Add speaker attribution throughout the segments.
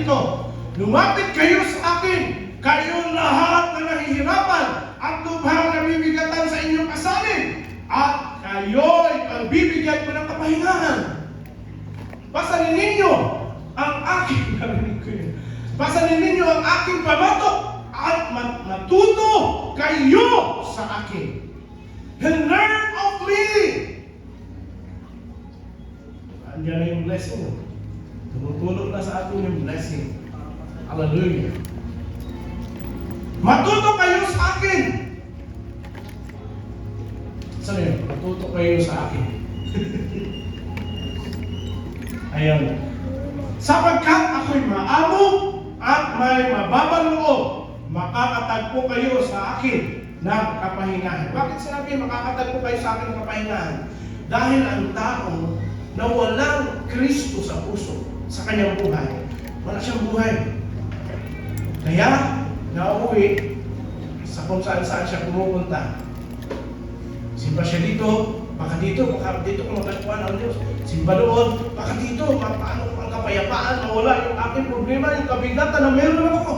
Speaker 1: dito, lumapit kayo sa akin, kayong lahat na nahihirapan at lubhang nabibigatan sa inyong kasalin, at kayo'y pagbibigyan ko ng kapahingahan. Pasanin ninyo ang aking, narinig ko yun, pasanin ninyo ang aking pamatok at matuto kayo sa akin. And learn of me. Andiyan na yung blessing. Tumutulog na sa atin yung blessing. Hallelujah. Matuto kayo sa akin. Saan yun? Matuto kayo sa akin. Ayun. Sapagkat ako'y maamo at may mababang loob, makakatagpo kayo sa akin ng kapahingahan. Bakit sinabi makakatagpo kayo sa akin ng kapahingahan? Dahil ang tao na walang Kristo sa puso, sa kanyang buhay, wala siyang buhay. Kaya, nauwi sa kung saan siya pumupunta. Simba siya dito, baka dito kung matagpuan ang Diyos. Simba doon, baka dito, paano ang kapayapaan, mawala yung aking problema, yung kabigatan na meron ako.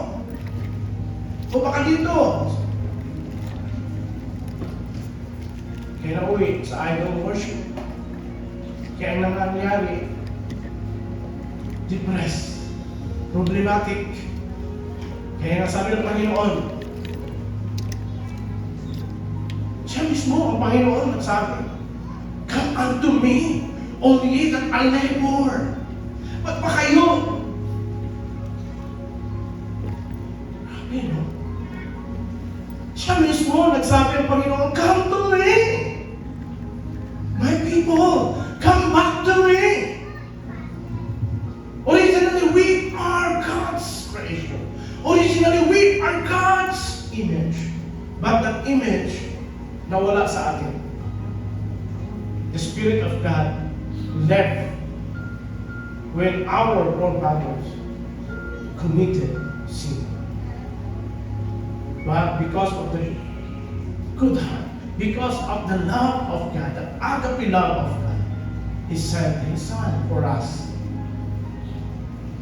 Speaker 1: O baka dito. Kaya nauwi sa idol worship. Kaya ang nangyari, depressed, problematic. Kaya nasabi ng Panginoon, siya mismo, ang Panginoon, nagsabi, come unto me, all ye that are labor. Ba't pa kayo? Grabe, no? Siya mismo, nagsabi ang Panginoon, come to me. My people, come back to me. Originally, we are God's creation. Originally, we are God's image. But that image, nawala sa atin. The Spirit of God left when our forefathers committed sin. But because of the good heart, because of the love of God, the agape love of God, He sent His Son for us.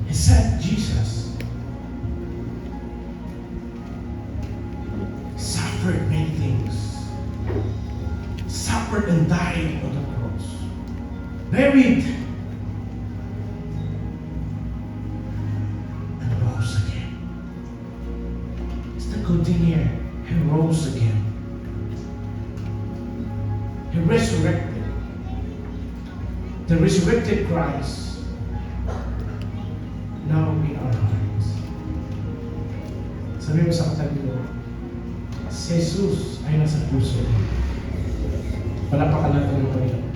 Speaker 1: He sent Jesus. Suffered many things. Suffered and died on the cross. Buried. And rose again. It's the good thing here. He rose again. He resurrected. The resurrected Christ now in our hearts. Sabi mo sa katabi mo, si Jesus ay nasa puso. Palapakan natin ng Panginoon.